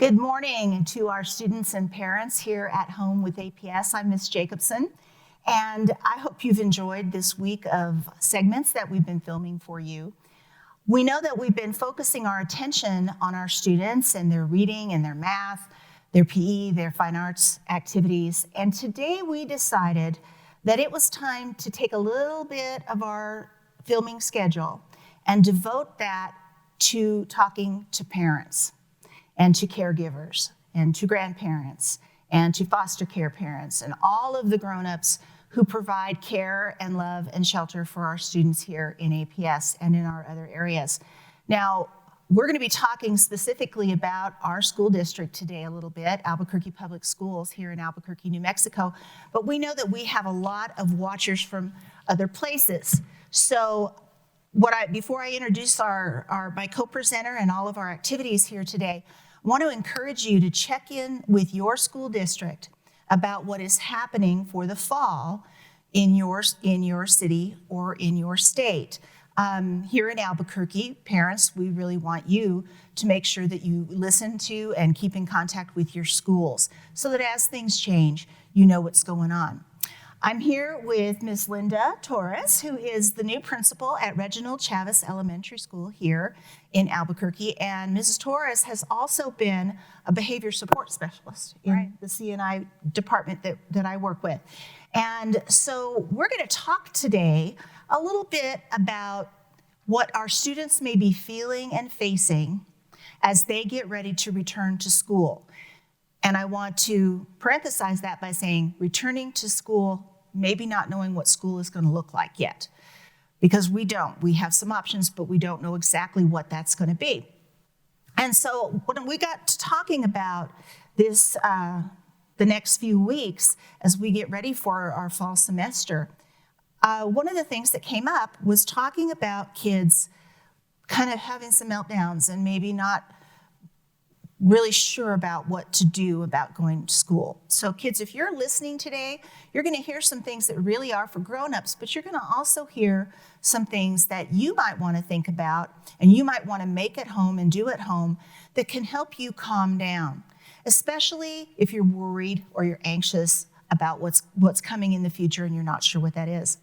Good morning to our students and parents here at home with APS. I'm Ms. Jacobson, and I hope you've enjoyed this week of segments that we've been filming for you. We know that we've been focusing our attention on our students and their reading and their math, their PE, their fine arts activities, and today we decided that it was time to take a little bit of our filming schedule and devote that to talking to parents and to caregivers and to grandparents and to foster care parents and all of the grown-ups who provide care and love and shelter for our students here in APS and in our other areas. Now, we're going to be talking specifically about our school district today a little bit, Albuquerque Public Schools here in Albuquerque, New Mexico, but we know that we have a lot of watchers from other places. So before I introduce my co-presenter and all of our activities here today, I want to encourage you to check in with your school district about what is happening for the fall in your city or in your state. Here in Albuquerque, parents, we really want you to make sure that you listen to and keep in contact with your schools so that as things change, you know what's going on. I'm here with Ms. Linda Torres, who is the new principal at Reginald Chavez Elementary School here in Albuquerque. And Mrs. Torres has also been a behavior support specialist in the C&I department that I work with. And so we're going to talk today a little bit about what our students may be feeling and facing as they get ready to return to school. And I want to parenthesize that by saying returning to school, maybe not knowing what school is going to look like yet, because we don't. We have some options, but we don't know exactly what that's going to be. And so when we got to talking about this the next few weeks as we get ready for our fall semester, one of the things that came up was talking about kids kind of having some meltdowns and maybe not really sure about what to do about going to school. So kids, if you're listening today, you're going to hear some things that really are for grown-ups, but you're going to also hear some things that you might want to think about and you might want to make at home and do at home that can help you calm down, especially if you're worried or you're anxious about what's coming in the future and you're not sure what that is.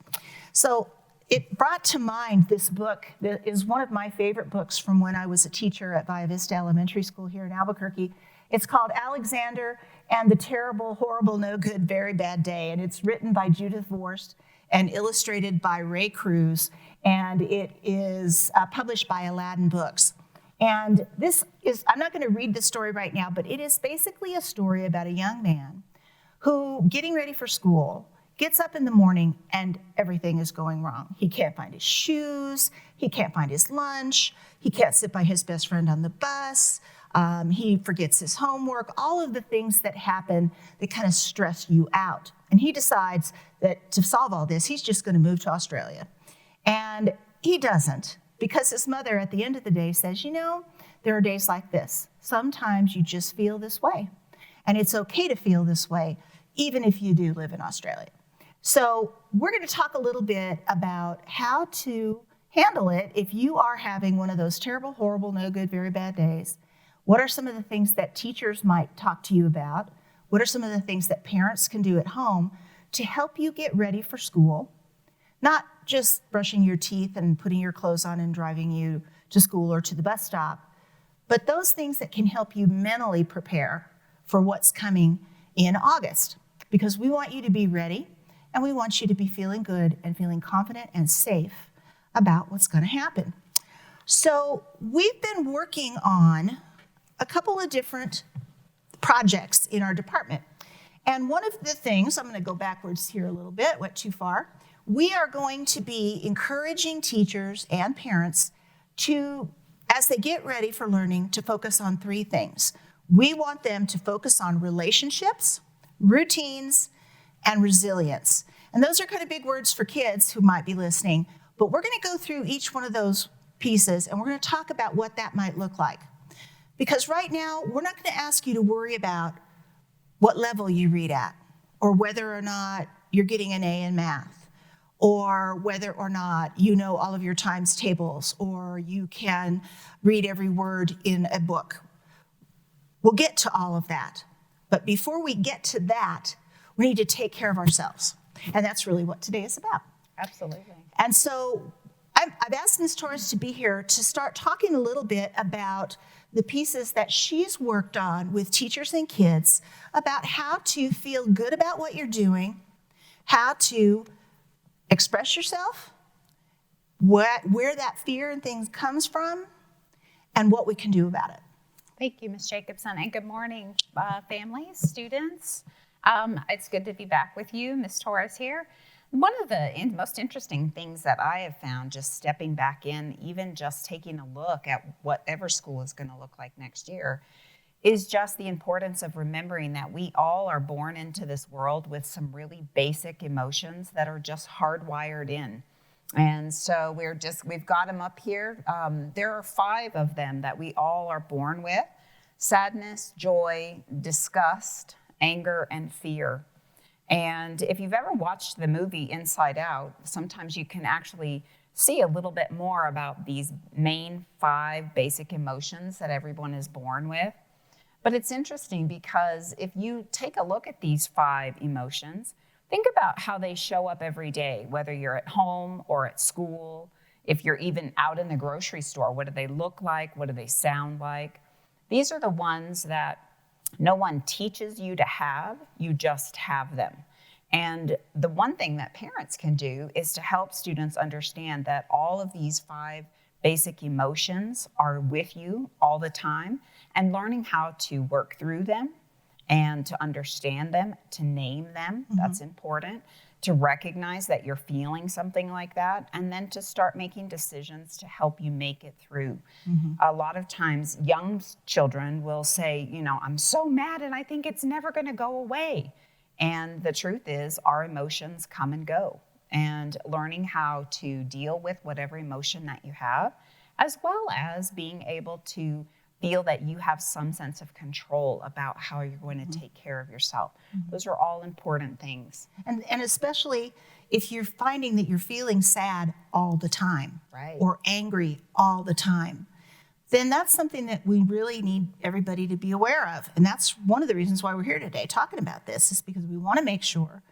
So it brought to mind this book that is one of my favorite books from when I was a teacher at Via Vista Elementary School here in Albuquerque. It's called Alexander and the Terrible, Horrible, No Good, Very Bad Day, and it's written by Judith Vorst and illustrated by Ray Cruz, and it is published by Aladdin Books. And I'm not going to read the story right now, but it is basically a story about a young man who, getting ready for school, gets up in the morning and everything is going wrong. He can't find his shoes, he can't find his lunch, he can't sit by his best friend on the bus, he forgets his homework, all of the things that happen that kind of stress you out. And he decides that to solve all this, he's just going to move to Australia. And he doesn't, because his mother at the end of the day says, you know, there are days like this. Sometimes you just feel this way. And it's okay to feel this way, even if you do live in Australia. So we're going to talk a little bit about how to handle it if you are having one of those terrible, horrible, no good, very bad days. What are some of the things that teachers might talk to you about? What are some of the things that parents can do at home to help you get ready for school? Not just brushing your teeth and putting your clothes on and driving you to school or to the bus stop, but those things that can help you mentally prepare for what's coming in August. Because we want you to be ready. And we want you to be feeling good and feeling confident and safe about what's going to happen. So we've been working on a couple of different projects in our department. And one of the things, I'm going to go backwards here a little bit, went too far. We are going to be encouraging teachers and parents to, as they get ready for learning, to focus on three things. We want them to focus on relationships, routines, and resilience. And those are kind of big words for kids who might be listening, but we're going to go through each one of those pieces and we're going to talk about what that might look like. Because right now, we're not going to ask you to worry about what level you read at, or whether or not you're getting an A in math, or whether or not you know all of your times tables, or you can read every word in a book. We'll get to all of that. But before we get to that, we need to take care of ourselves. And that's really what today is about. Absolutely. And so I've asked Ms. Torres to be here to start talking a little bit about the pieces that she's worked on with teachers and kids about how to feel good about what you're doing, how to express yourself, where that fear and things comes from, and what we can do about it. Thank you, Ms. Jacobson, and good morning, families, students. It's good to be back with you. Ms. Torres here. One of the most interesting things that I have found just stepping back in, even just taking a look at whatever school is going to look like next year, is just the importance of remembering that we all are born into this world with some really basic emotions that are just hardwired in. And so we've got them up here. There are 5 of them that we all are born with: sadness, joy, disgust, anger, and fear. And if you've ever watched the movie Inside Out, sometimes you can actually see a little bit more about these main 5 basic emotions that everyone is born with. But it's interesting because if you take a look at these 5 emotions, think about how they show up every day, whether you're at home or at school, if you're even out in the grocery store. What do they look like? What do they sound like? These are the ones that no one teaches you to have, you just have them. And the one thing that parents can do is to help students understand that all of these 5 basic emotions are with you all the time, and learning how to work through them and to understand them, to name them, that's important, to recognize that you're feeling something like that, and then to start making decisions to help you make it through. A lot of times young children will say, I'm so mad and I think it's never going to go away. And the truth is, our emotions come and go. And learning how to deal with whatever emotion that you have, as well as being able to feel that you have some sense of control about how you're going to take care of yourself. Those are all important things. And especially if you're finding that you're feeling sad all the time, Right. or angry all the time, then that's something that we really need everybody to be aware of. And that's one of the reasons why we're here today talking about this, is because we want to make sure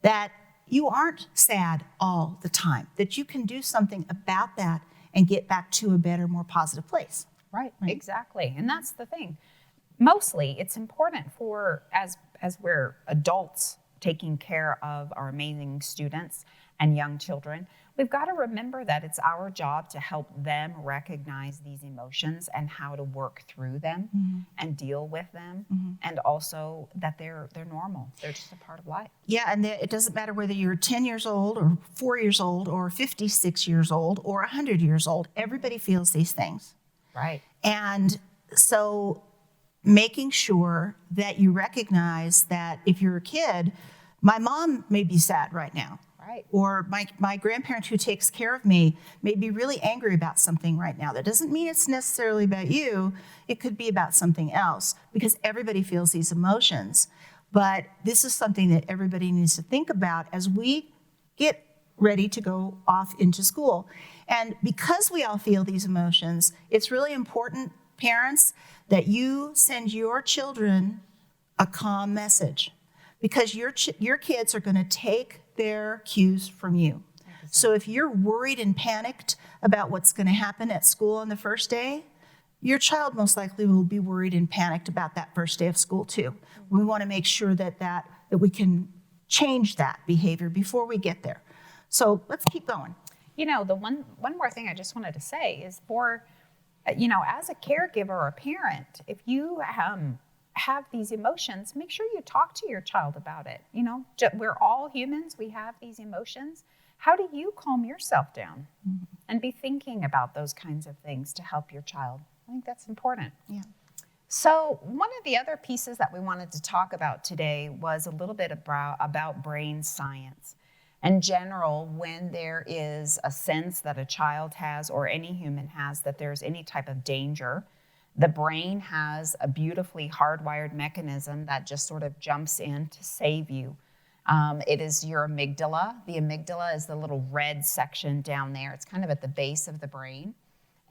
that you aren't sad all the time, that you can do something about that and get back to a better, more positive place. Right, exactly. And that's the thing. Mostly, it's important for, as we're adults taking care of our amazing students and young children, we've got to remember that it's our job to help them recognize these emotions and how to work through them and deal with them, and also that they're normal. They're just a part of life. Yeah, and it doesn't matter whether you're 10 years old or 4 years old or 56 years old or 100 years old. Everybody feels these things. Right. And so making sure that you recognize that if you're a kid, my mom may be sad right now. Right. Or my grandparent who takes care of me may be really angry about something right now. That doesn't mean it's necessarily about you. It could be about something else, because everybody feels these emotions. But this is something that everybody needs to think about as we get ready to go off into school. And because we all feel these emotions, it's really important, parents, that you send your children a calm message, because your kids are going to take their cues from you. So if you're worried and panicked about what's going to happen at school on the first day, your child most likely will be worried and panicked about that first day of school too. We want to make sure that we can change that behavior before we get there. So let's keep going. The one more thing I just wanted to say is for, as a caregiver or a parent, if you have these emotions, make sure you talk to your child about it. We're all humans. We have these emotions. How do you calm yourself down and be thinking about those kinds of things to help your child? I think that's important. Yeah. So one of the other pieces that we wanted to talk about today was a little bit about brain science. In general, when there is a sense that a child has, or any human has, that there's any type of danger, the brain has a beautifully hardwired mechanism that just sort of jumps in to save you. It is your amygdala. The amygdala is the little red section down there. It's kind of at the base of the brain.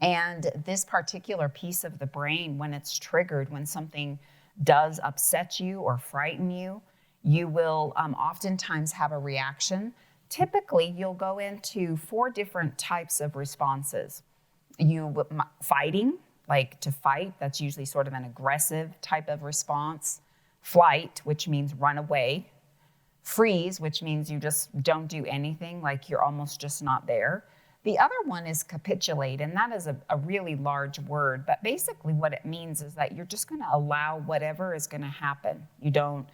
And this particular piece of the brain, when it's triggered, when something does upset you or frighten you, you will oftentimes have a reaction. Typically, you'll go into 4 different types of responses. Fighting, like to fight, that's usually sort of an aggressive type of response. Flight, which means run away. Freeze, which means you just don't do anything, like you're almost just not there. The other one is capitulate, and that is a really large word, but basically what it means is that you're just going to allow whatever is going to happen. You don't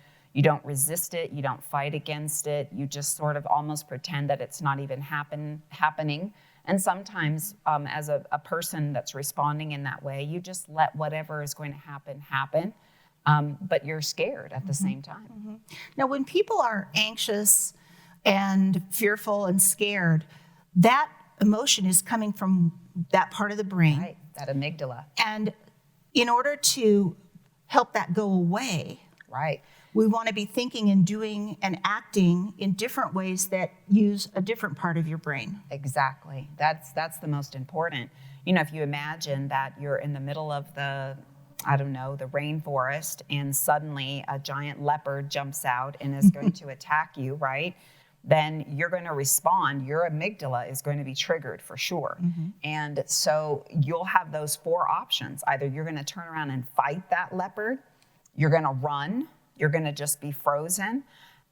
resist it, you don't fight against it, you just sort of almost pretend that it's not even happening. And sometimes as a person that's responding in that way, you just let whatever is going to happen, but you're scared at the same time. Now, when people are anxious and fearful and scared, that emotion is coming from that part of the brain. Right, that amygdala. And in order to help that go away, Right. we want to be thinking and doing and acting in different ways that use a different part of your brain. Exactly. That's the most important. You know, if you imagine that you're in the middle of the rainforest, and suddenly a giant leopard jumps out and is going to attack you, right? Then you're going to respond. Your amygdala is going to be triggered for sure. And so you'll have those 4 options. Either you're going to turn around and fight that leopard, you're going to run, you're going to just be frozen.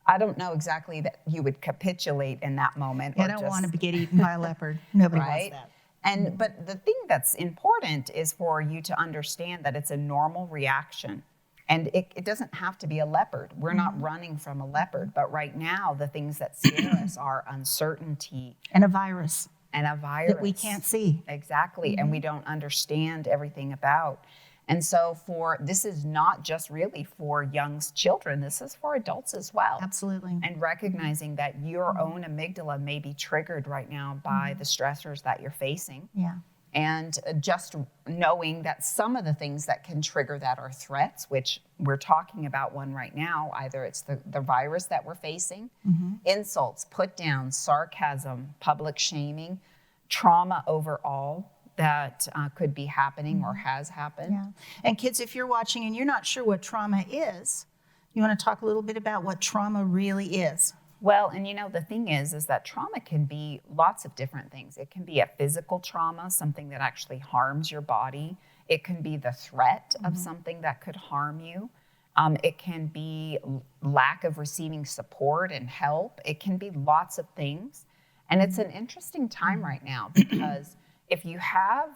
I don't know exactly that you would capitulate in that moment. I don't want to get eaten by a leopard. Nobody right? wants that. But the thing that's important is for you to understand that it's a normal reaction. And it doesn't have to be a leopard. We're not running from a leopard. But right now, the things that scare us are uncertainty. And a virus. That we can't see. Exactly. And we don't understand everything about. And so this is not just really for young children. This is for adults as well. Absolutely. And recognizing that your own amygdala may be triggered right now by the stressors that you're facing. Yeah. And just knowing that some of the things that can trigger that are threats, which we're talking about one right now. Either it's the virus that we're facing, insults, put downs, sarcasm, public shaming, trauma overall that could be happening or has happened. Yeah. And kids, if you're watching and you're not sure what trauma is, you want to talk a little bit about what trauma really is. Well, and the thing is that trauma can be lots of different things. It can be a physical trauma, something that actually harms your body. It can be the threat of something that could harm you. It can be lack of receiving support and help. It can be lots of things. And it's an interesting time right now because if you have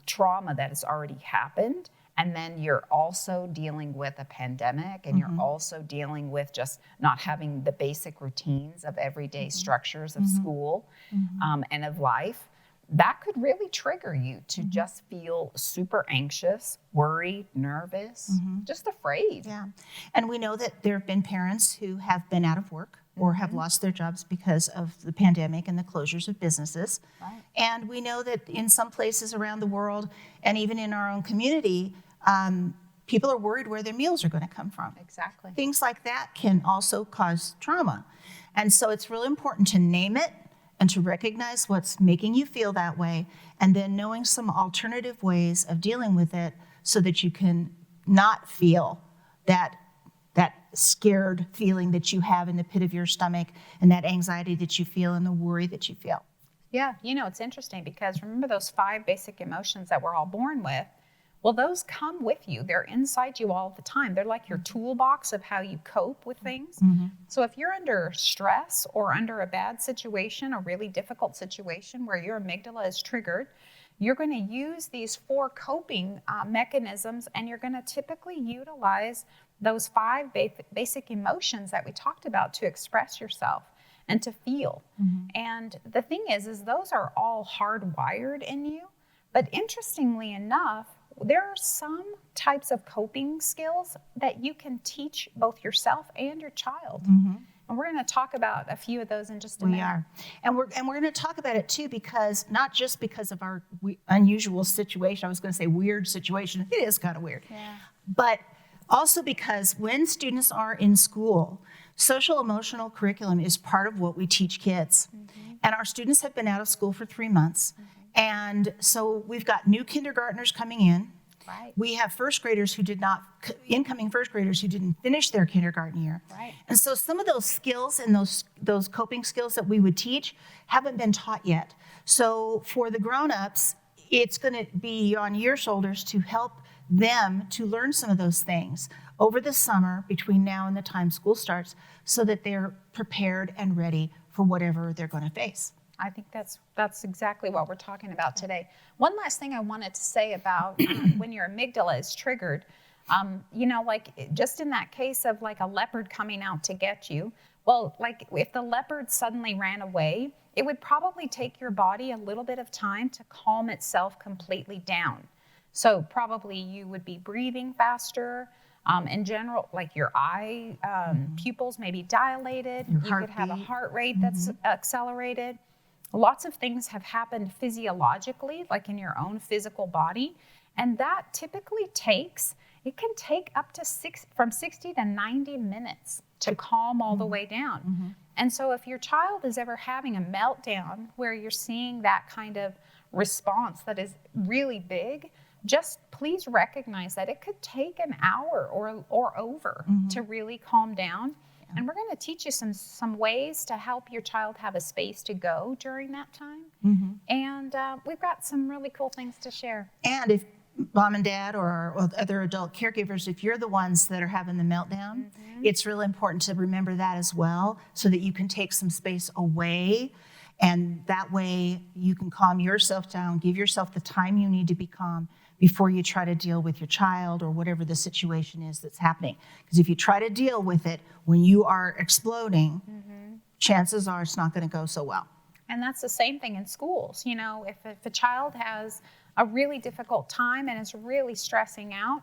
trauma that has already happened, and then you're also dealing with a pandemic, and you're also dealing with just not having the basic routines of everyday structures of school and of life, that could really trigger you to just feel super anxious, worried, nervous, just afraid. Yeah. And we know that there have been parents who have been out of work or have lost their jobs because of the pandemic and the closures of businesses. Right. And we know that in some places around the world, and even in our own community, people are worried where their meals are going to come from. Exactly. Things like that can also cause trauma. And so it's really important to name it and to recognize what's making you feel that way, and then knowing some alternative ways of dealing with it so that you can not feel that scared feeling that you have in the pit of your stomach, and that anxiety that you feel and the worry that you feel. Yeah, it's interesting because remember those 5 basic emotions that we're all born with? Well, those come with you. They're inside you all the time. They're like your toolbox of how you cope with things. So if you're under stress or under a bad situation, a really difficult situation where your amygdala is triggered, you're going to use these 4 coping mechanisms, and you're going to typically utilize those 5 basic emotions that we talked about to express yourself and to feel. And the thing is those are all hardwired in you. But interestingly enough, there are some types of coping skills that you can teach both yourself and your child. And we're going to talk about a few of those in just a minute. We are. And we're going to talk about it too, because not just because of our unusual situation, I was going to say weird situation, it is kind of weird. Yeah. But also because when students are in school, social emotional curriculum is part of what we teach kids. And our students have been out of school for 3 months. And so we've got new kindergartners coming in. Right. We have incoming first graders who didn't finish their kindergarten year. Right. And so some of those skills and those coping skills that we would teach haven't been taught yet. So for the grown-ups, it's going to be on your shoulders to help them to learn some of those things over the summer between now and the time school starts so that they're prepared and ready for whatever they're going to face. I think that's exactly what we're talking about today. One last thing I wanted to say about when your amygdala is triggered, like just in that case of like a leopard coming out to get you, well, like if the leopard suddenly ran away, it would probably take your body a little bit of time to calm itself completely down. So probably you would be breathing faster. In general, like your eye pupils may be dilated. You could have a heart rate that's accelerated. Lots of things have happened physiologically, like in your own physical body. And that typically it can take up to from 60 to 90 minutes to calm all the way down. And so if your child is ever having a meltdown where you're seeing that kind of response that is really big, just please recognize that it could take an hour or over to really calm down. And we're going to teach you some ways to help your child have a space to go during that time. And we've got some really cool things to share. And if mom and dad or other adult caregivers, if you're the ones that are having the meltdown, it's really important to remember that as well so that you can take some space away. And that way you can calm yourself down, give yourself the time you need to be calm before you try to deal with your child or whatever the situation is that's happening. Because if you try to deal with it when you are exploding, chances are it's not going to go so well. And that's the same thing in schools. You know, if a child has a really difficult time and is really stressing out,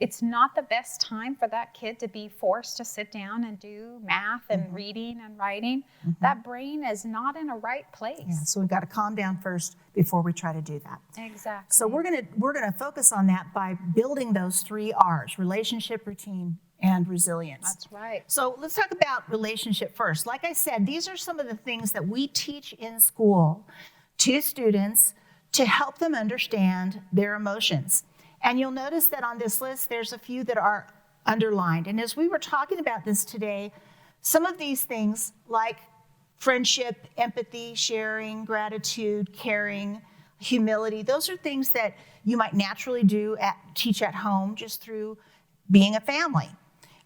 it's not the best time for that kid to be forced to sit down and do math and reading and writing. That brain is not in a right place. Yeah, so we've got to calm down first before we try to do that. Exactly. So we're gonna focus on that by building those 3 R's: relationship, routine, and resilience. That's right. So let's talk about relationship first. Like I said, these are some of the things that we teach in school to students to help them understand their emotions. And you'll notice that on this list, there's a few that are underlined. And as we were talking about this today, some of these things like friendship, empathy, sharing, gratitude, caring, humility, those are things that you might naturally teach at home just through being a family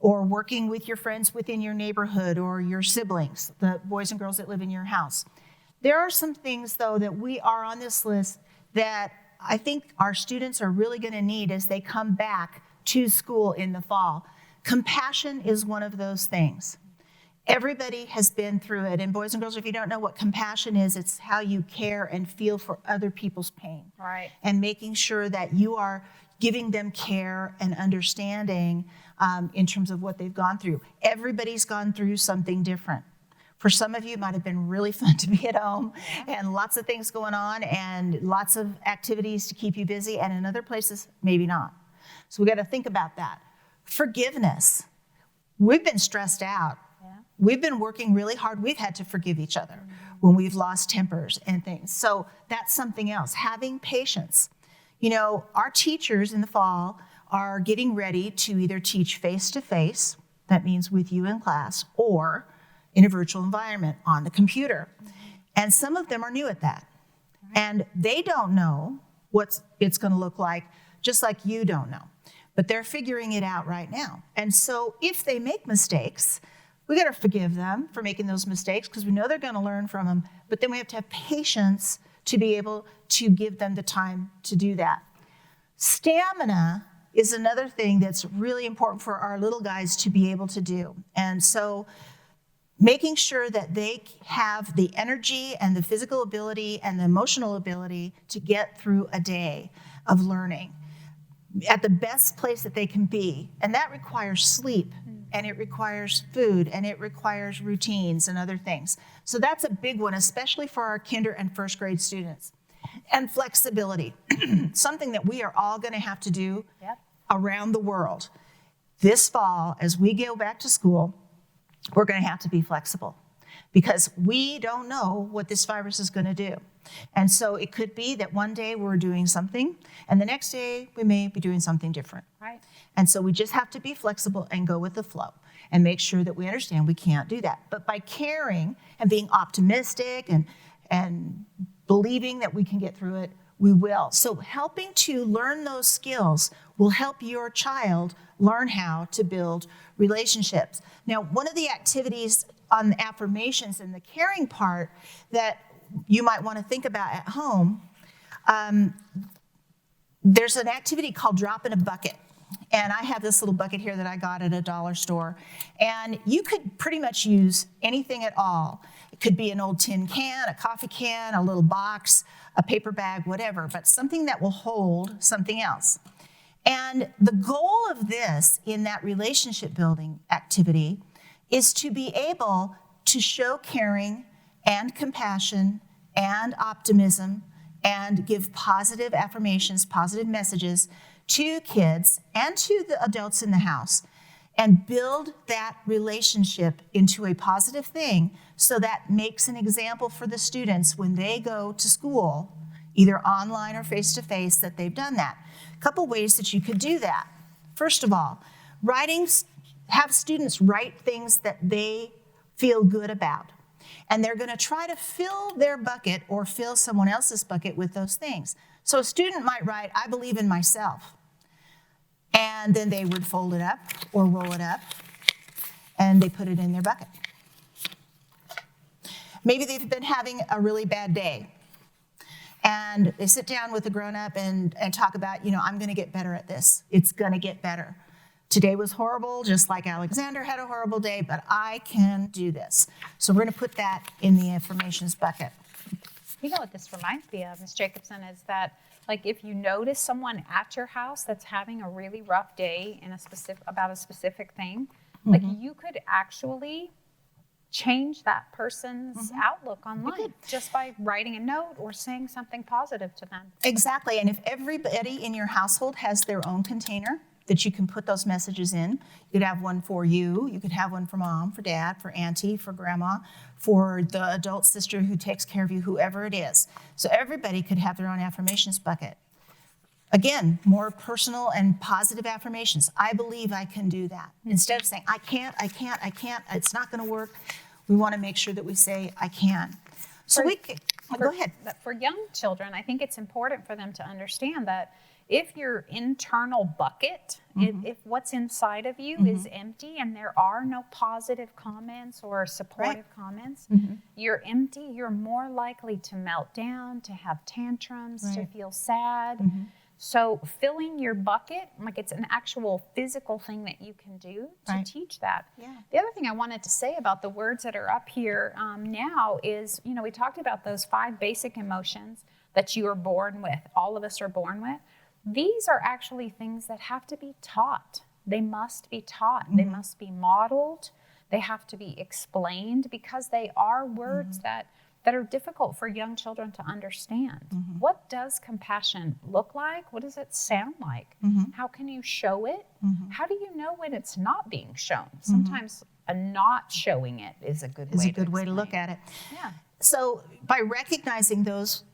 or working with your friends within your neighborhood or your siblings, the boys and girls that live in your house. There are some things, though, that we are on this list that I think our students are really going to need as they come back to school in the fall. Compassion is one of those things. Everybody has been through it. And boys and girls, if you don't know what compassion is, it's how you care and feel for other people's pain. Right. And making sure that you are giving them care and understanding in terms of what they've gone through. Everybody's gone through something different. For some of you, it might have been really fun to be at home and lots of things going on and lots of activities to keep you busy, and in other places, maybe not. So we got to think about that. Forgiveness. We've been stressed out. Yeah. We've been working really hard. We've had to forgive each other when we've lost tempers and things. So that's something else. Having patience. You know, our teachers in the fall are getting ready to either teach face-to-face, that means with you in class, or in a virtual environment on the computer. And some of them are new at that. And they don't know what it's going to look like, just like you don't know. But they're figuring it out right now. And so if they make mistakes, we got to forgive them for making those mistakes because we know they're going to learn from them. But then we have to have patience to be able to give them the time to do that. Stamina is another thing that's really important for our little guys to be able to do. And so making sure that they have the energy and the physical ability and the emotional ability to get through a day of learning at the best place that they can be. And that requires sleep, and it requires food, and it requires routines and other things. So that's a big one, especially for our kinder and first grade students. And flexibility, something that we are all going to have to do around the world. This fall, as we go back to school, we're going to have to be flexible because we don't know what this virus is going to do. And so it could be that one day we're doing something, and the next day we may be doing something different. Right. And so we just have to be flexible and go with the flow and make sure that we understand we can't do that. But by caring and being optimistic and believing that we can get through it, we will. So helping to learn those skills will help your child learn how to build relationships. Now, one of the activities on the affirmations and the caring part that you might want to think about at home, there's an activity called drop in a bucket. And I have this little bucket here that I got at a dollar store. And you could pretty much use anything at all. It could be an old tin can, a coffee can, a little box, a paper bag, whatever, but something that will hold something else. And the goal of this in that relationship building activity is to be able to show caring and compassion and optimism and give positive affirmations, positive messages to kids and to the adults in the house, and build that relationship into a positive thing so that makes an example for the students when they go to school, either online or face-to-face, that they've done that. A couple ways that you could do that. First of all, have students write things that they feel good about. And they're going to try to fill their bucket or fill someone else's bucket with those things. So a student might write, I believe in myself. And then they would fold it up or roll it up, and they put it in their bucket. Maybe they've been having a really bad day, and they sit down with a grown-up and talk about, I'm going to get better at this. It's going to get better. Today was horrible, just like Alexander had a horrible day, but I can do this. So we're going to put that in the affirmations bucket. You know what this reminds me of, Ms. Jacobson, is that if you notice someone at your house that's having a really rough day about a specific thing, you could actually change that person's outlook on life just by writing a note or saying something positive to them. Exactly, and if everybody in your household has their own container that you can put those messages in, you could have one for you could have one for mom, for dad, for auntie, for grandma, for the adult sister who takes care of you, whoever it is. So everybody could have their own affirmations bucket. Again, more personal and positive affirmations. I believe I can do that. Instead of saying, I can't, it's not going to work, we want to make sure that we say, I can. So go ahead. For young children, I think it's important for them to understand that if your internal bucket, if what's inside of you is empty and there are no positive comments or supportive comments, you're empty, you're more likely to melt down, to have tantrums, to feel sad. So filling your bucket, it's an actual physical thing that you can do to teach that. Yeah. The other thing I wanted to say about the words that are up here now is, we talked about those 5 basic emotions that you are born with, all of us are born with. These are actually things that have to be taught. They must be taught. They must be modeled. They have to be explained because they are words that are difficult for young children to understand. What does compassion look like? What does it sound like? How can you show it? How do you know when it's not being shown? Sometimes a not showing it is a good way to look at it. Yeah. So by recognizing those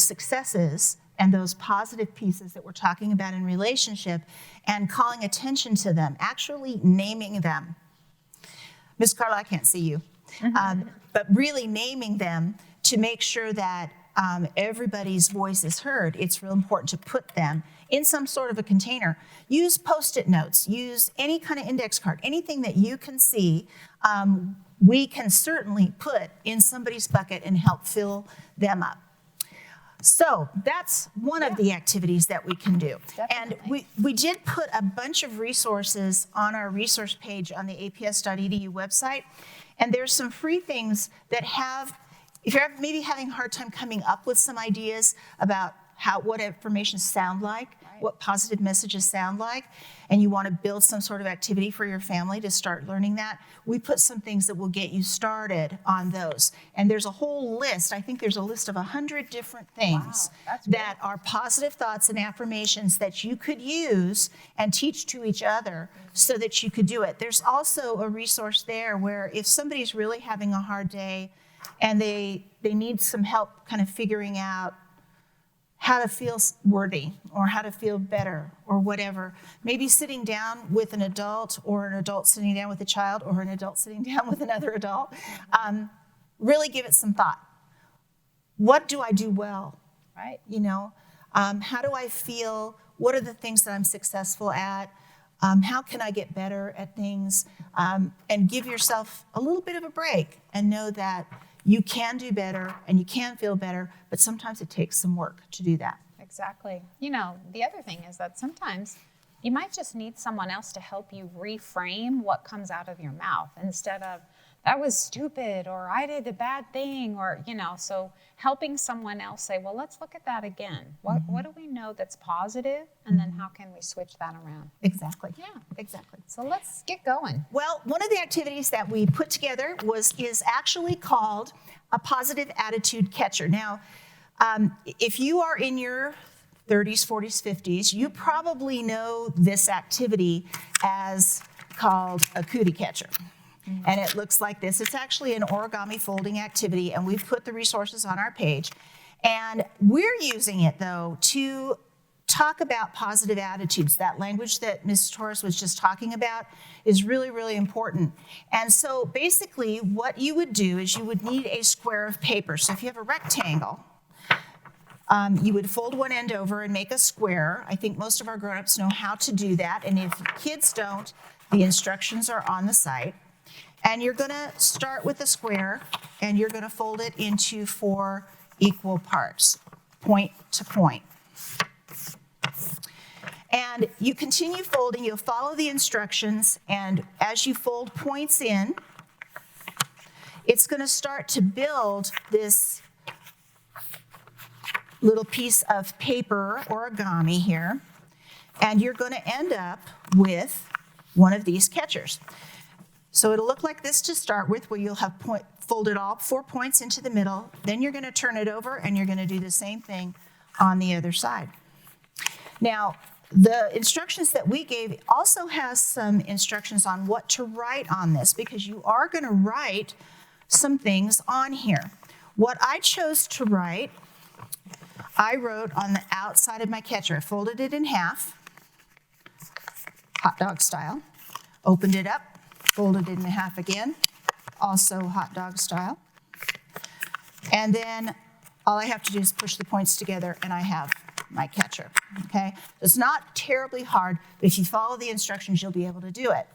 successes and those positive pieces that we're talking about in relationship and calling attention to them, actually naming them. Ms. Carla, I can't see you. But really naming them to make sure that everybody's voice is heard. It's real important to put them in some sort of a container. Use Post-it notes. Use any kind of index card. Anything that you can see, we can certainly put in somebody's bucket and help fill them up. So that's one of the activities that we can do. Definitely. And we did put a bunch of resources on our resource page on the aps.edu website. And there's some free things that if you're maybe having a hard time coming up with some ideas about what affirmations sound like, what positive messages sound like, and you want to build some sort of activity for your family to start learning that, we put some things that will get you started on those. And there's a whole list. I think there's a list of 100 different things that are positive thoughts and affirmations that you could use and teach to each other so that you could do it. There's also a resource there where if somebody's really having a hard day and they need some help kind of figuring out how to feel worthy or how to feel better or whatever. Maybe sitting down with an adult or an adult sitting down with a child or an adult sitting down with another adult. Really give it some thought. What do I do well? Right. You know, how do I feel? What are the things that I'm successful at? How can I get better at things? And give yourself a little bit of a break and know that you can do better and you can feel better, but sometimes it takes some work to do that. Exactly. You know, the other thing is that sometimes you might just need someone else to help you reframe what comes out of your mouth instead of, that was stupid, or I did a bad thing, or, you know, so helping someone else say, well, let's look at that again. What do we know that's positive? And then how can we switch that around? Exactly. Yeah. Exactly. So let's get going. Well, one of the activities that we put together is actually called a positive attitude catcher. Now, if you are in your 30s, 40s, 50s, you probably know this activity as called a cootie catcher. And it looks like this. It's actually an origami folding activity, and we've put the resources on our page. And we're using it, though, to talk about positive attitudes. That language that Ms. Torres was just talking about is really, really important. And so basically what you would do is you would need a square of paper. So if you have a rectangle, you would fold one end over and make a square. I think most of our grown-ups know how to do that. And if kids don't, the instructions are on the site. And you're going to start with a square, and you're going to fold it into 4 equal parts, point to point. And you continue folding, you'll follow the instructions, and as you fold points in, it's going to start to build this little piece of paper, origami here, and you're going to end up with one of these catchers. So it'll look like this to start with, where you'll have folded all 4 points into the middle. Then you're going to turn it over, and you're going to do the same thing on the other side. Now, the instructions that we gave also has some instructions on what to write on this, because you are going to write some things on here. What I chose to write, I wrote on the outside of my catcher. I folded it in half, hot dog style, opened it up, folded it in half again, also hot dog style. And then all I have to do is push the points together and I have my catcher, okay? It's not terribly hard, but if you follow the instructions, you'll be able to do it.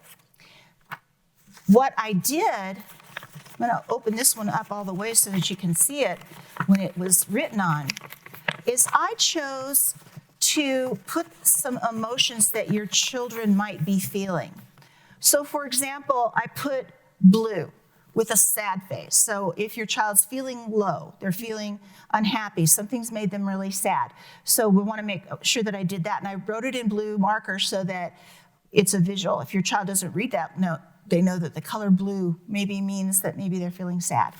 What I did, I'm gonna open this one up all the way so that you can see it when it was written on, is I chose to put some emotions that your children might be feeling. So for example, I put blue with a sad face. So if your child's feeling low, they're feeling unhappy, something's made them really sad. So we want to make sure that I did that. And I wrote it in blue marker so that it's a visual. If your child doesn't read that note, they know that the color blue maybe means that maybe they're feeling sad.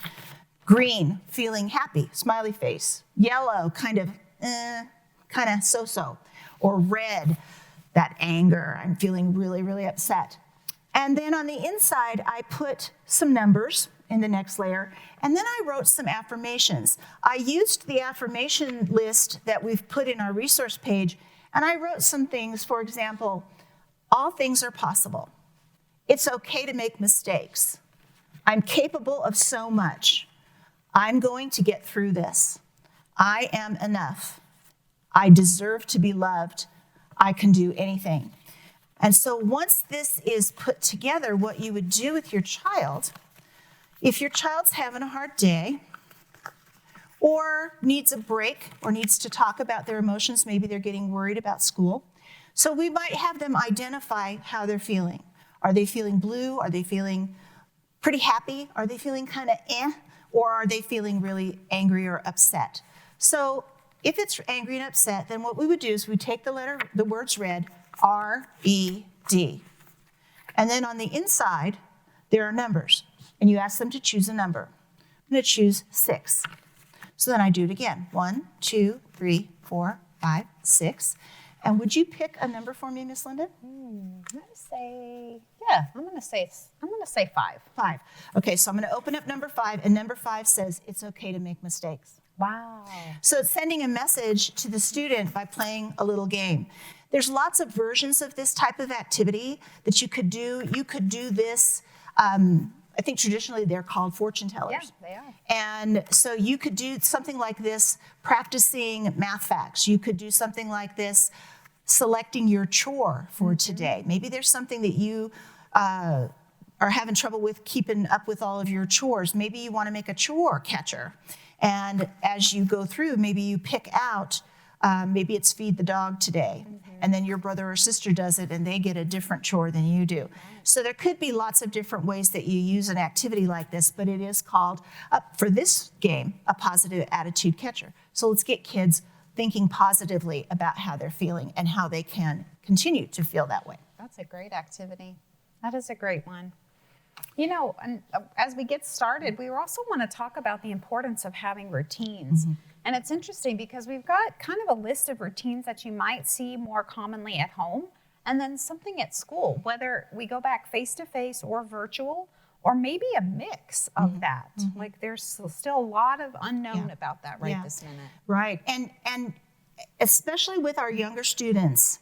Green, feeling happy, smiley face. Yellow, kind of so-so. Or red, that anger, I'm feeling really, really upset. And then on the inside, I put some numbers in the next layer, and then I wrote some affirmations. I used the affirmation list that we've put in our resource page, and I wrote some things. For example, all things are possible. It's okay to make mistakes. I'm capable of so much. I'm going to get through this. I am enough. I deserve to be loved. I can do anything. And so once this is put together, what you would do with your child, if your child's having a hard day or needs a break or needs to talk about their emotions, maybe they're getting worried about school. So we might have them identify how they're feeling. Are they feeling blue? Are they feeling pretty happy? Are they feeling kind of Or are they feeling really angry or upset? So if it's angry and upset, then what we would do is we take the words red, R-E-D. And then on the inside, there are numbers. And you ask them to choose a number. I'm going to choose 6. So then I do it again. 1, 2, 3, 4, 5, 6. And would you pick a number for me, Miss Linda? I'm going to say 5. 5. Okay, so I'm going to open up number 5, and number 5 says it's okay to make mistakes. Wow. So it's sending a message to the student by playing a little game. There's lots of versions of this type of activity that you could do. You could do this, I think traditionally they're called fortune tellers. Yeah, they are. And so you could do something like this, practicing math facts. You could do something like this, selecting your chore for today. Maybe there's something that you are having trouble with keeping up with all of your chores. Maybe you want to make a chore catcher. And as you go through, maybe you pick out, maybe it's feed the dog today. And then your brother or sister does it and they get a different chore than you do. So there could be lots of different ways that you use an activity like this, but it is called, for this game, a positive attitude catcher. So let's get kids thinking positively about how they're feeling and how they can continue to feel that way. That's a great activity. That is a great one. You know, and as we get started, we also want to talk about the importance of having routines. And it's interesting because we've got kind of a list of routines that you might see more commonly at home, and then something at school, whether we go back face-to-face or virtual, or maybe a mix of that. Like there's still a lot of unknown about that this minute. Right, and especially with our younger students,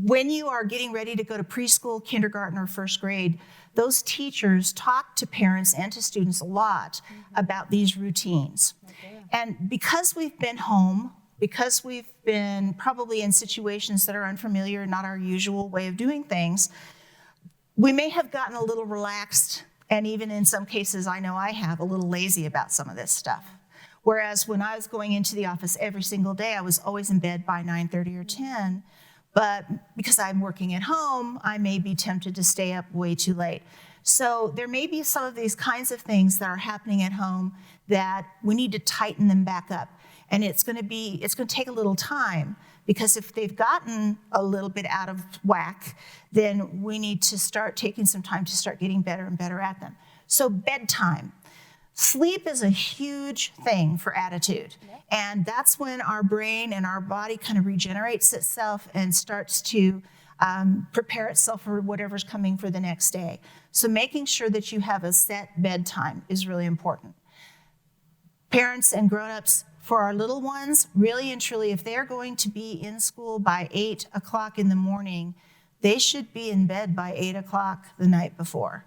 when you are getting ready to go to preschool, kindergarten, or first grade, those teachers talk to parents and to students a lot about these routines. And because we've been home, because we've been probably in situations that are unfamiliar, not our usual way of doing things, we may have gotten a little relaxed, and even in some cases, I know I have, a little lazy about some of this stuff. Whereas when I was going into the office every single day, I was always in bed by 9:30 or 10. But because I'm working at home, I may be tempted to stay up way too late. So there may be some of these kinds of things that are happening at home that we need to tighten them back up. And it's going to take a little time, because if they've gotten a little bit out of whack, then we need to start taking some time to start getting better and better at them. So bedtime. Sleep is a huge thing for attitude. And that's when our brain and our body kind of regenerates itself and starts to prepare itself for whatever's coming for the next day. So making sure that you have a set bedtime is really important. Parents and grown-ups, for our little ones, really and truly, if they're going to be in school by 8 o'clock in the morning, they should be in bed by 8 o'clock the night before.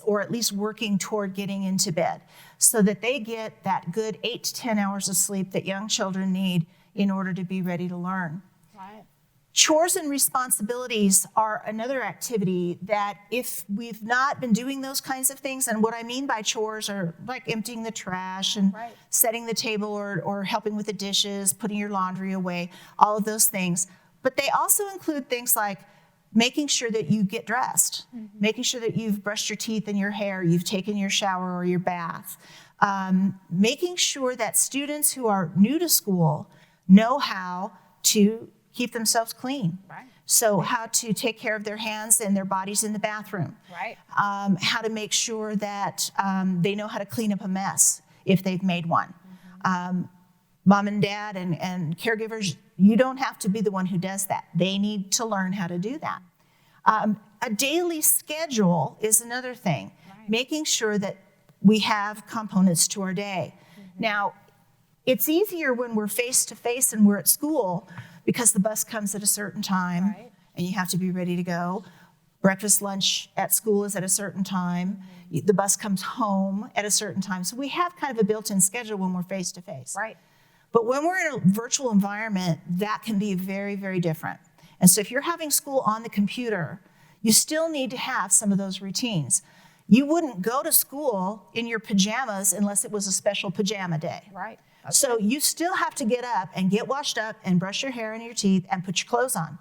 Or at least working toward getting into bed, so that they get that good 8 to 10 hours of sleep that young children need in order to be ready to learn. Right. Chores and responsibilities are another activity that if we've not been doing those kinds of things, and what I mean by chores are like emptying the trash and setting the table or helping with the dishes, putting your laundry away, all of those things. But they also include things like making sure that you get dressed, making sure that you've brushed your teeth and your hair, you've taken your shower or your bath, making sure that students who are new to school know how to keep themselves clean. Right. So how to take care of their hands and their bodies in the bathroom. Right. How to make sure that they know how to clean up a mess if they've made one. Mom and dad and caregivers, you don't have to be the one who does that. They need to learn how to do that. A daily schedule is another thing, making sure that we have components to our day. Now, it's easier when we're face-to-face and we're at school because the bus comes at a certain time and you have to be ready to go. Breakfast, lunch at school is at a certain time. The bus comes home at a certain time. So we have kind of a built-in schedule when we're face-to-face. Right. But when we're in a virtual environment, that can be very, very different. And so if you're having school on the computer, you still need to have some of those routines. You wouldn't go to school in your pajamas unless it was a special pajama day. Right. So you still have to get up and get washed up and brush your hair and your teeth and put your clothes on.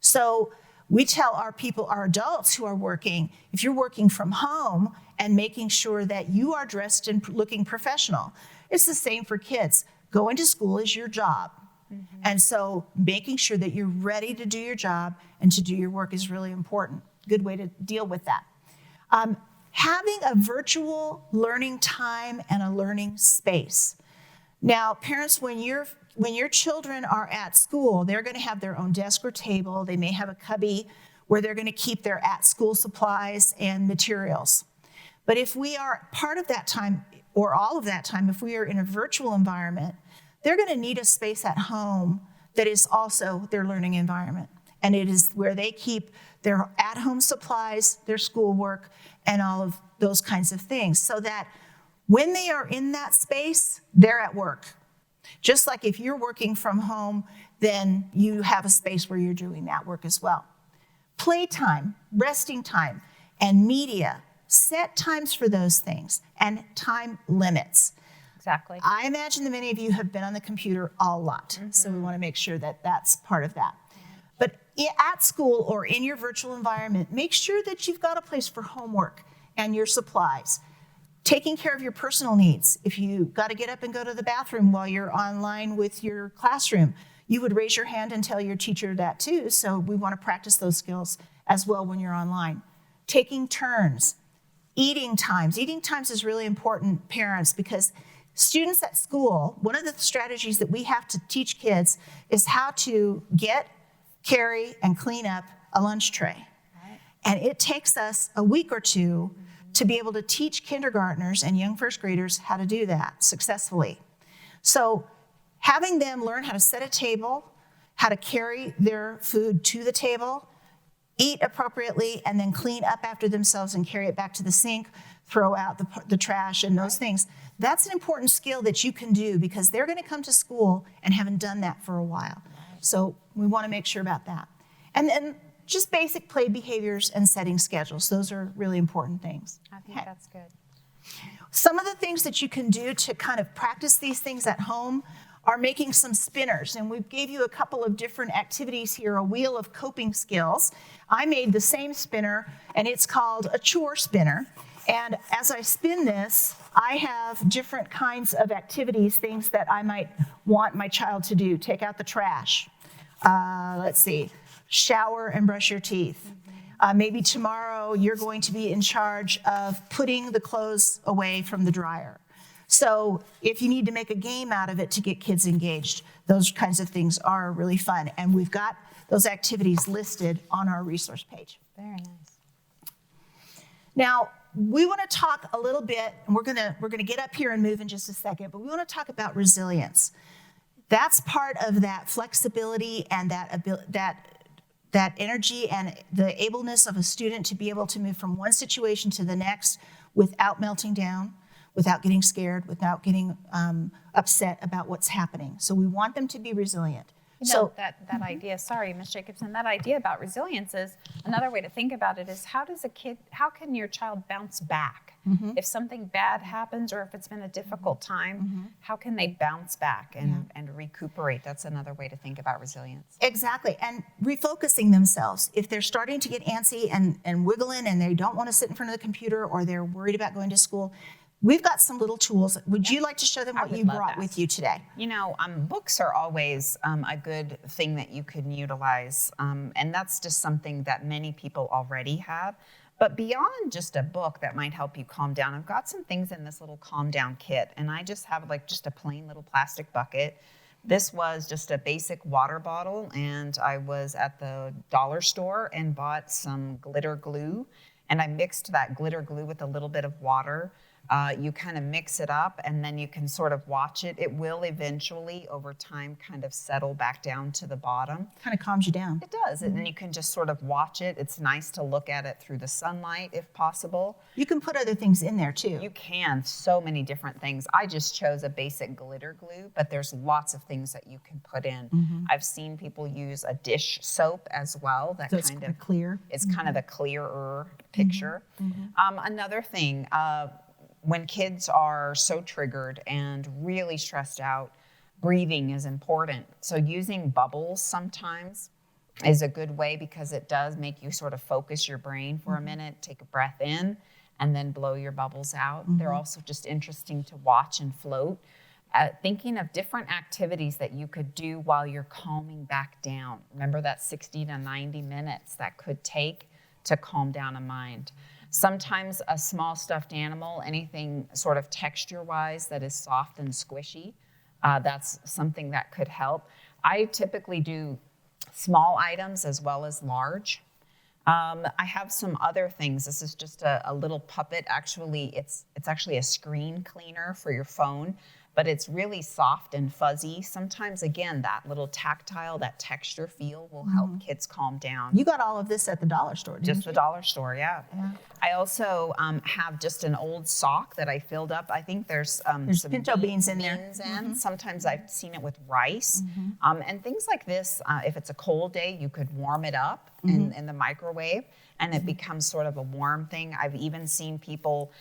So we tell our adults who are working, if you're working from home and making sure that you are dressed and looking professional. It's the same for kids. going to school is your job. And so making sure that you're ready to do your job and to do your work is really important. Good way to deal with that. Having a virtual learning time and a learning space. Now, parents, when your children are at school, they're going to have their own desk or table. They may have a cubby where they're going to keep their at-school supplies and materials. But if we are part of that time, or all of that time, if we are in a virtual environment, they're going to need a space at home that is also their learning environment. And it is where they keep their at-home supplies, their schoolwork, and all of those kinds of things, so that when they are in that space, they're at work. Just like if you're working from home, then you have a space where you're doing that work as well. Playtime, resting time, and media. Set times for those things and time limits. Exactly. I imagine that many of you have been on the computer a lot, so we want to make sure that that's part of that. But at school or in your virtual environment, make sure that you've got a place for homework and your supplies. Taking care of your personal needs. If you got to get up and go to the bathroom while you're online with your classroom, you would raise your hand and tell your teacher that too, so we want to practice those skills as well when you're online. Taking turns. Eating times. Eating times is really important, parents, because students at school, one of the strategies that we have to teach kids is how to get, carry, and clean up a lunch tray. Right. And it takes us a week or two to be able to teach kindergartners and young first graders how to do that successfully. So having them learn how to set a table, how to carry their food to the table, eat appropriately, and then clean up after themselves and carry it back to the sink, throw out the trash and those things. That's an important skill that you can do because they're going to come to school and haven't done that for a while. So we want to make sure about that. And then just basic play behaviors and setting schedules. Those are really important things. I think that's good. Some of the things that you can do to kind of practice these things at home are making some spinners. And we gave you a couple of different activities here, a wheel of coping skills. I made the same spinner, and it's called a chore spinner. And as I spin this, I have different kinds of activities, things that I might want my child to do. Take out the trash. Let's see, shower and brush your teeth. Maybe tomorrow you're going to be in charge of putting the clothes away from the dryer. So if you need to make a game out of it to get kids engaged, those kinds of things are really fun. And we've got those activities listed on our resource page. Very nice. Now, we want to talk a little bit, and we're gonna get up here and move in just a second, but we want to talk about resilience. That's part of that flexibility and that energy and the ableness of a student to be able to move from one situation to the next without melting down, without getting scared, without getting upset about what's happening. So we want them to be resilient. You know, that idea, sorry, Ms. Jacobson, that idea about resilience is another way to think about it is how can your child bounce back? If something bad happens or if it's been a difficult time, how can they bounce back and recuperate? That's another way to think about resilience. Exactly, and refocusing themselves. If they're starting to get antsy and wiggling and they don't want to sit in front of the computer or they're worried about going to school, we've got some little tools. Would you like to show them what you brought with you today? You know, books are always a good thing that you can utilize, and that's just something that many people already have. But beyond just a book that might help you calm down, I've got some things in this little calm down kit, and I just have just a plain little plastic bucket. This was just a basic water bottle, and I was at the dollar store and bought some glitter glue, and I mixed that glitter glue with a little bit of water. You kind of mix it up and then you can sort of watch it. It will eventually, over time, kind of settle back down to the bottom. Kind of calms you down. It does, and then you can just sort of watch it. It's nice to look at it through the sunlight if possible. You can put other things in there too. You can, so many different ththings. I just chose a basic glitter glue, but there's lots of things that you can put in. I've seen people use a dish soap as well. That so it's kind of clear. It's kind of a clearer picture. Another thing, when kids are so triggered and really stressed out, breathing is important. So using bubbles sometimes is a good way because it does make you sort of focus your brain for a minute, take a breath in, and then blow your bubbles out. They're also just interesting to watch and float. thinking of different activities that you could do while you're calming back down. Remember that 60 to 90 minutes that could take to calm down a mind. Sometimes a small stuffed animal, anything sort of texture-wise that is soft and squishy, that's something that could help. I typically do small items as well as large. I have some other things. This is just a little puppet. Actually, it's actually a screen cleaner for your phone, but it's really soft and fuzzy. Sometimes, again, that little tactile, that texture feel will help kids calm down. You got all of this at the dollar store, didn't you? Just the dollar store, yeah. I also have just an old sock that I filled up. I think there's some pinto beans in there. Sometimes I've seen it with rice. And things like this, if it's a cold day, you could warm it up in the microwave, and it becomes sort of a warm thing. I've even seen people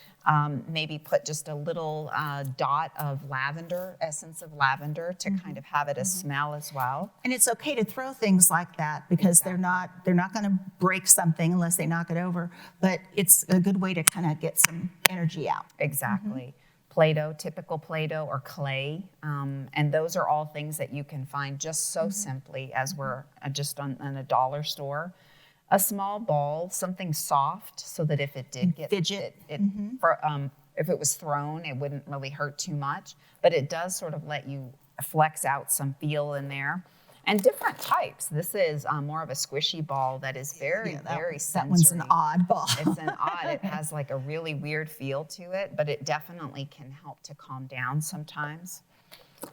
maybe put just a little dot of lavender, essence of lavender, to kind of have it a smell as well. And it's okay to throw things like that because they're not going to break something unless they knock it over. But it's a good way to kind of get some energy out. Exactly. Play-Doh, typical Play-Doh or clay. And those are all things that you can find just so simply as we're just in a dollar store. A small ball, something soft, so that if it did get fidget, if it was thrown, it wouldn't really hurt too much. But it does sort of let you flex out some feel in there. And different types. This is more of a squishy ball that is very sensory. That one's an odd ball. It's an odd. It has like a really weird feel to it, but it definitely can help to calm down sometimes.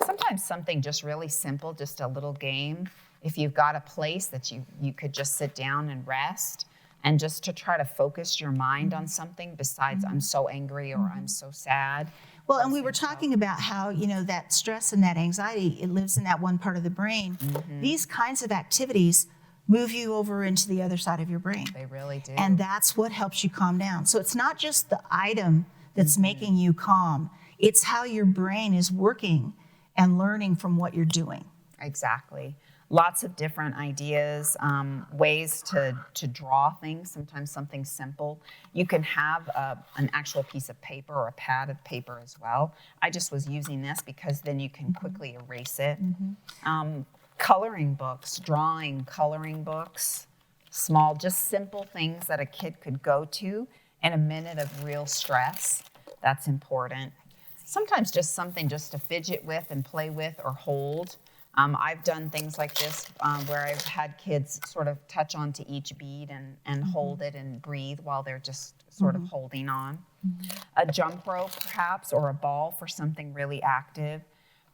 Sometimes something just really simple, just a little game. If you've got a place that you could just sit down and rest, and just to try to focus your mind on something besides I'm so angry or I'm so sad. Well, and we were talking about how, that stress and that anxiety, it lives in that one part of the brain. These kinds of activities move you over into the other side of your brain. They really do. And that's what helps you calm down. So it's not just the item that's making you calm. It's how your brain is working and learning from what you're doing. Exactly. Lots of different ideas, ways to draw things, sometimes something simple. You can have an actual piece of paper or a pad of paper as well. I just was using this because then you can quickly erase it. Coloring books, drawing, coloring books, small, just simple things that a kid could go to in a minute of real stress. That's important. Sometimes just something just to fidget with and play with or hold. I've done things like this where I've had kids sort of touch onto each bead and hold it and breathe while they're just sort of holding on. A jump rope, perhaps, or a ball for something really active.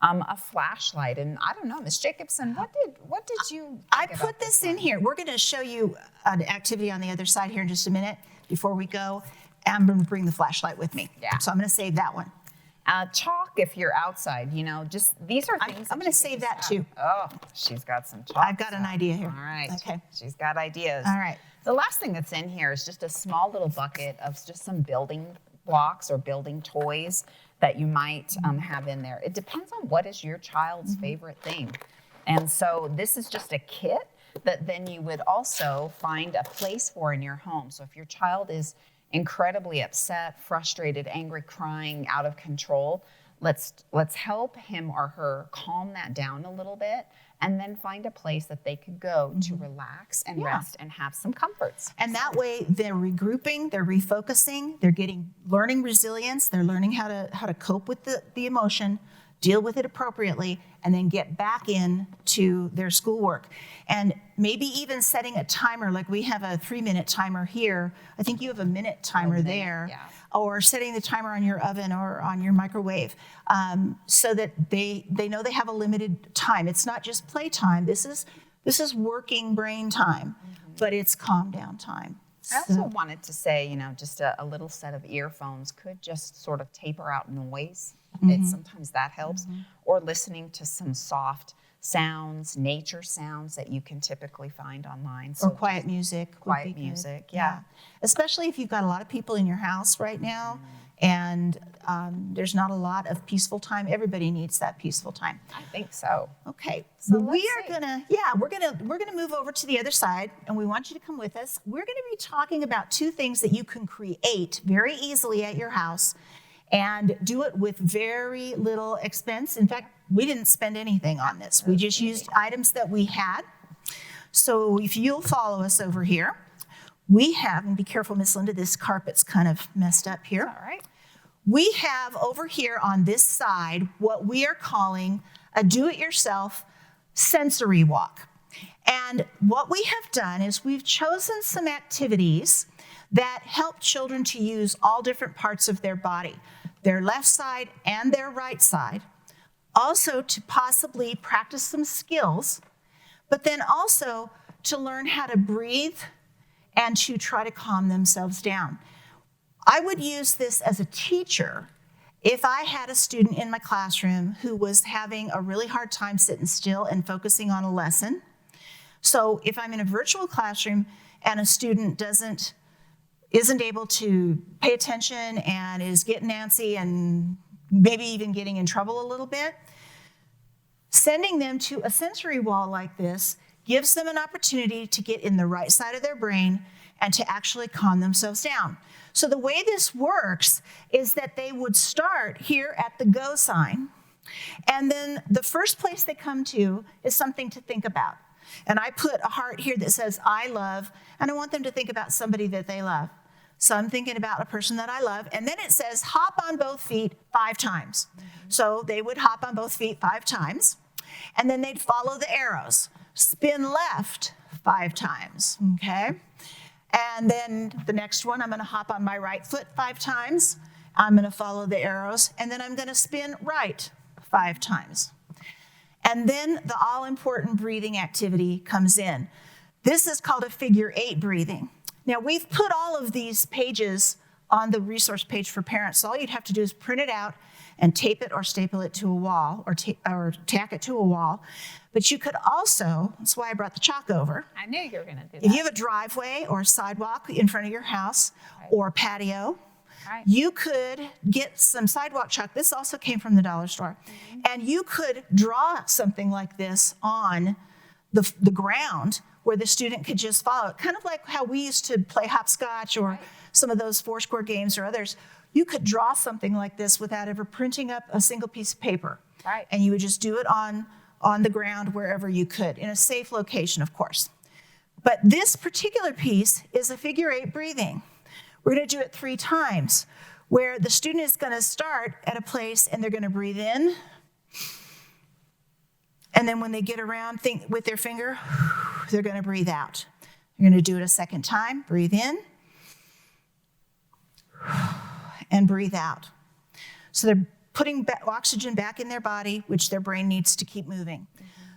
A flashlight, and I don't know, Ms. Jacobson, what did you? I put this in here. We're going to show you an activity on the other side here in just a minute. Before we go, I'm going to bring the flashlight with me. Yeah. So I'm going to save that one. Chalk if you're outside, just these are things. I'm going to save that too. Oh, she's got some chalk. I've got an idea here. All right. Okay. She's got ideas. All right. The last thing that's in here is just a small little bucket of just some building blocks or building toys that you might have in there. It depends on what is your child's favorite thing. And so this is just a kit that then you would also find a place for in your home. So if your child is incredibly upset, frustrated, angry, crying, out of control, let's help him or her calm that down a little bit, and then find a place that they could go to relax and rest and have some comforts. And that way they're regrouping, they're refocusing, they're learning resilience, they're learning how to cope with the emotion, deal with it appropriately, and then get back into their schoolwork. And maybe even setting a timer, like we have a 3-minute timer here. I think you have a minute timer there. Yeah. Or setting the timer on your oven or on your microwave, so that they know they have a limited time. It's not just playtime. This is working brain time, but it's calm down time. I also wanted to say, just a little set of earphones could just sort of taper out noise. Sometimes that helps. Or listening to some soft sounds, nature sounds that you can typically find online. Or quiet music. Quiet music, yeah. Especially if you've got a lot of people in your house right now, and there's not a lot of peaceful time. Everybody needs that peaceful time. I think so. Okay, So we're gonna move over to the other side, and we want you to come with us. We're gonna be talking about 2 things that you can create very easily at your house, and do it with very little expense. In fact, we didn't spend anything on this. We just used items that we had. So if you'll follow us over here, we have, and be careful, Miss Linda, this carpet's kind of messed up here. All right. We have over here on this side what we are calling a do-it-yourself sensory walk. And what we have done is we've chosen some activities that help children to use all different parts of their body, their left side and their right side, also to possibly practice some skills, but then also to learn how to breathe and to try to calm themselves down. I would use this as a teacher if I had a student in my classroom who was having a really hard time sitting still and focusing on a lesson. So if I'm in a virtual classroom and a student isn't able to pay attention and is getting antsy and maybe even getting in trouble a little bit, sending them to a sensory wall like this gives them an opportunity to get in the right side of their brain and to actually calm themselves down. So the way this works is that they would start here at the go sign, and then the first place they come to is something to think about. And I put a heart here that says, I love, and I want them to think about somebody that they love. So I'm thinking about a person that I love, and then it says, hop on both feet 5 times. So they would hop on both feet 5 times, and then they'd follow the arrows. Spin left 5 times, okay? And then the next one, I'm gonna hop on my right foot 5 times. I'm gonna follow the arrows, and then I'm gonna spin right 5 times. And then the all-important breathing activity comes in. This is called a figure 8 breathing. Now, we've put all of these pages on the resource page for parents. So all you'd have to do is print it out and tape it or staple it to a wall or tack it to a wall. But you could also, that's why I brought the chalk over. I knew you were going to do that. If you have a driveway or a sidewalk in front of your house or a patio, Right. you could get some sidewalk chalk. This also came from the dollar store. And you could draw something like this on the ground where the student could just follow it. Kind of like how we used to play hopscotch or some of those Foursquare games or others. You could draw something like this without ever printing up a single piece of paper. Right. And you would just do it on the ground wherever you could, in a safe location, of course. But this particular piece is a figure 8 breathing. We're going to do it 3 times, where the student is going to start at a place and they're going to breathe in. And then when they get around, think with their finger, they're going to breathe out. You're going to do it a second time. Breathe in and breathe out. So they're putting oxygen back in their body, which their brain needs to keep moving.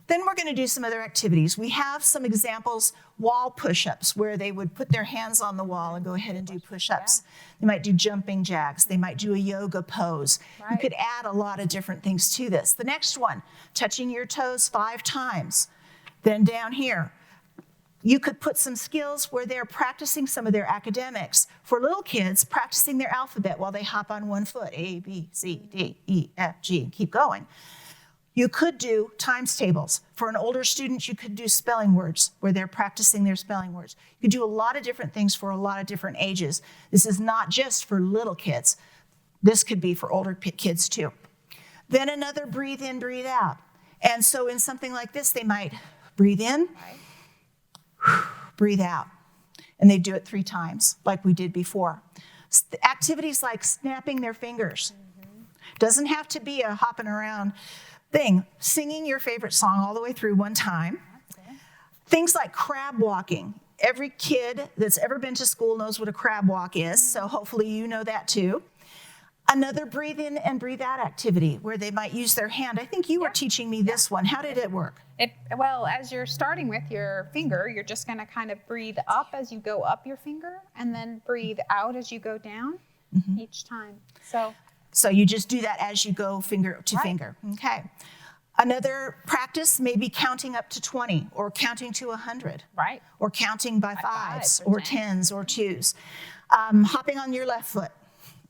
Then we're going to do some other activities. We have some examples, wall push-ups, where they would put their hands on the wall and go ahead and do push-ups. They might do jumping jacks. They might do a yoga pose. You could add a lot of different things to this. The next one, touching your toes 5 times. Then down here, you could put some skills where they're practicing some of their academics. For little kids, practicing their alphabet while they hop on one foot, A, B, C, D, E, F, G, and keep going. You could do times tables. For an older student, you could do spelling words where they're practicing their spelling words. You could do a lot of different things for a lot of different ages. This is not just for little kids. This could be for older kids too. Then another breathe in, breathe out. And so in something like this, they might breathe in, breathe out. And they do it 3 times like we did before. Activities like snapping their fingers. Doesn't have to be a hopping around thing. Singing your favorite song all the way through 1 time. Things like crab walking. Every kid that's ever been to school knows what a crab walk is, so hopefully you know that too. Another breathe in and breathe out activity where they might use their hand. I think you were teaching me this one. How did it work? Well, as you're starting with your finger, you're just going to kind of breathe up as you go up your finger and then breathe out as you go down each time. So you just do that as you go finger to finger. Okay. Another practice may be counting up to 20 or counting to 100. Right. Or counting by 5s or 10s or 2s. Hopping on your left foot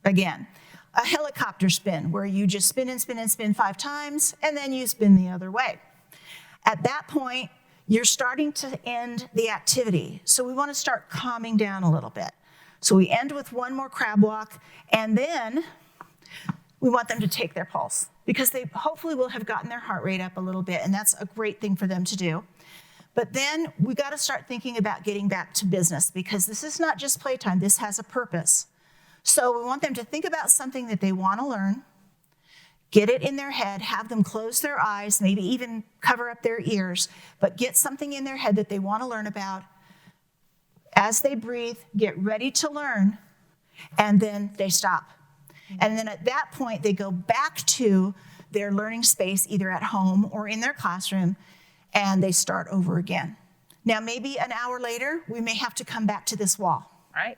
again. A helicopter spin where you just spin and spin and spin 5 times and then you spin the other way. At that point, you're starting to end the activity. So we want to start calming down a little bit. So we end with one more crab walk and then We want them to take their pulse because they hopefully will have gotten their heart rate up a little bit, and that's a great thing for them to do. But then we got to start thinking about getting back to business because this is not just playtime, this has a purpose. So we want them to think about something that they want to learn, get it in their head, have them close their eyes, maybe even cover up their ears, but get something in their head that they want to learn about. As they breathe, get ready to learn, and then they stop. And then at that point, they go back to their learning space, either at home or in their classroom, and they start over again. Now, maybe an hour later, we may have to come back to this wall. Right.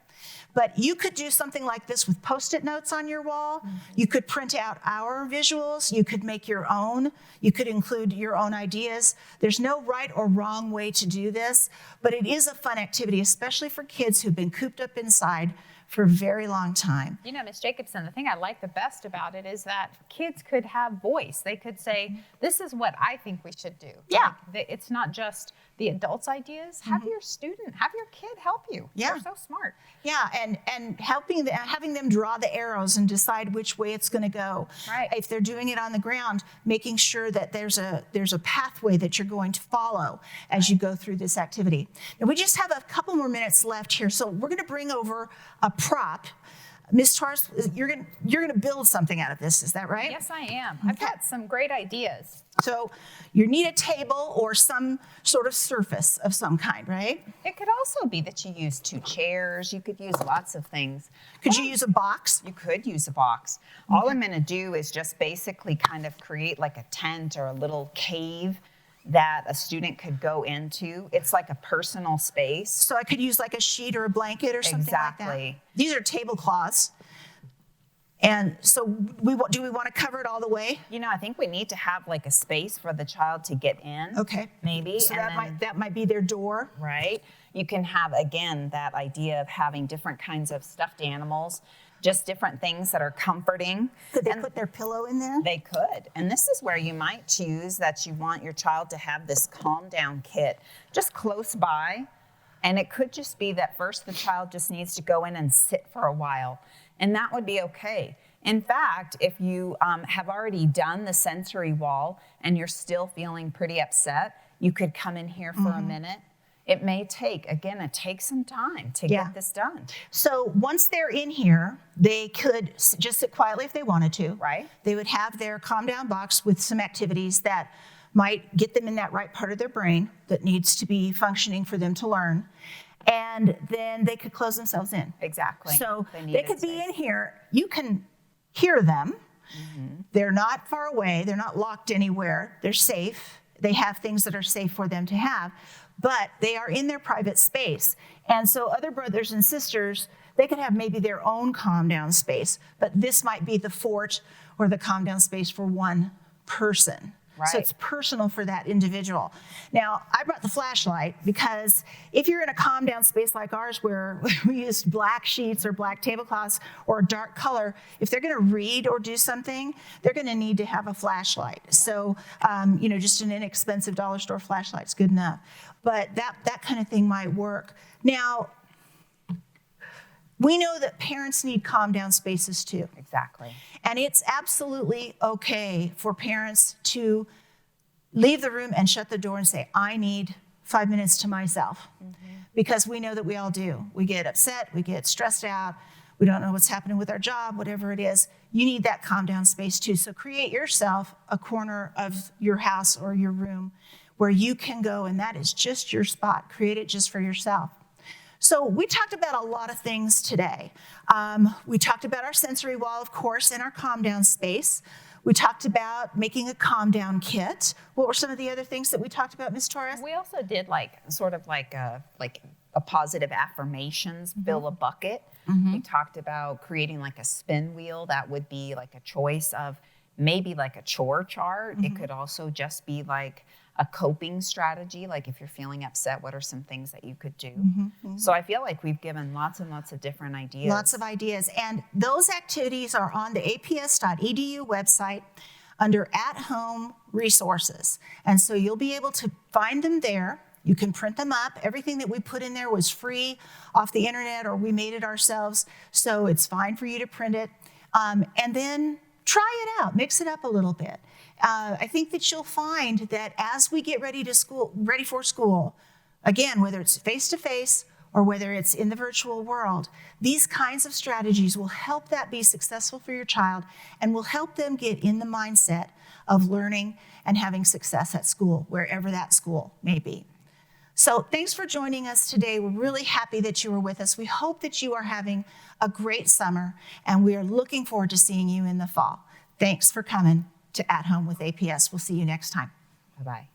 But you could do something like this with Post-it notes on your wall. You could print out our visuals. You could make your own. You could include your own ideas. There's no right or wrong way to do this, but it is a fun activity, especially for kids who've been cooped up inside for a very long time. You know, Ms. Jacobson, the thing I like the best about it is that kids could have voice. They could say, this is what I think we should do. Yeah. Like, it's not just the adults' ideas. Have your kid help you. Yeah. They're so smart. Yeah, and having them draw the arrows and decide which way it's going to go. Right. If they're doing it on the ground, making sure that there's a pathway that you're going to follow as you go through this activity. Now we just have a couple more minutes left here, so we're going to bring over a prop. Ms. Torres, you're going to build something out of this, is that right? Yes, I am. I've got some great ideas. So you need a table or some sort of surface of some kind, right? It could also be that you use 2 chairs. You could use lots of things. Could you use a box? You could use a box. All I'm going to do is just basically kind of create like a tent or a little cave that a student could go into. It's like a personal space. So I could use like a sheet or a blanket or something like that. Exactly. These are tablecloths. And so do we want to cover it all the way? You know, I think we need to have like a space for the child to get in. Okay. Maybe. So and that might be their door. right? You can have, again, that idea of having different kinds of stuffed animals, just different things that are comforting. Could they put their pillow in there? They could. And this is where you might choose that you want your child to have this calm down kit just close by. And it could just be that first the child just needs to go in and sit for a while. And that would be okay. In fact, if you have already done the sensory wall and you're still feeling pretty upset, you could come in here for a minute. It may take, again, it takes some time to get this done. So once they're in here, they could just sit quietly if they wanted to. Right. They would have their calm down box with some activities that might get them in that right part of their brain that needs to be functioning for them to learn. And then they could close themselves in. Exactly. So they needed could be space. in here. You can hear them. They're not far away. They're not locked anywhere. They're safe. They have things that are safe for them to have, but they are in their private space. And so other brothers and sisters, they could have maybe their own calm down space, but this might be the fort or the calm down space for one person. Right. So it's personal for that individual. Now, I brought the flashlight because if you're in a calm down space like ours where we use black sheets or black tablecloths or a dark color, if they're going to read or do something, they're going to need to have a flashlight. So, just an inexpensive dollar store flashlight's good enough. But that kind of thing might work. Now, we know that parents need calm down spaces too. Exactly. And it's absolutely okay for parents to leave the room and shut the door and say, I need 5 minutes to myself. Because we know that we all do. We get upset, we get stressed out, we don't know what's happening with our job, whatever it is. You need that calm down space too. So create yourself a corner of your house or your room where you can go, and that is just your spot. Create it just for yourself. So we talked about a lot of things today. We talked about our sensory wall, of course, and our calm down space. We talked about making a calm down kit. What were some of the other things that we talked about, Ms. Torres? We also did like a positive affirmations, fill a bucket. We talked about creating like a spin wheel that would be like a choice of maybe like a chore chart. It could also just be like a coping strategy, like if you're feeling upset, what are some things that you could do? So I feel like we've given lots and lots of different ideas. Lots of ideas. And those activities are on the aps.edu website under at-home resources. And so you'll be able to find them there. You can print them up. Everything that we put in there was free off the internet or we made it ourselves. So it's fine for you to print it. And then try it out, mix it up a little bit. I think that you'll find that as we get ready for school, again, whether it's face-to-face or whether it's in the virtual world, these kinds of strategies will help that be successful for your child and will help them get in the mindset of learning and having success at school, wherever that school may be. So thanks for joining us today. We're really happy that you were with us. We hope that you are having a great summer, and we are looking forward to seeing you in the fall. Thanks for coming to At Home with APS. We'll see you next time. Bye-bye.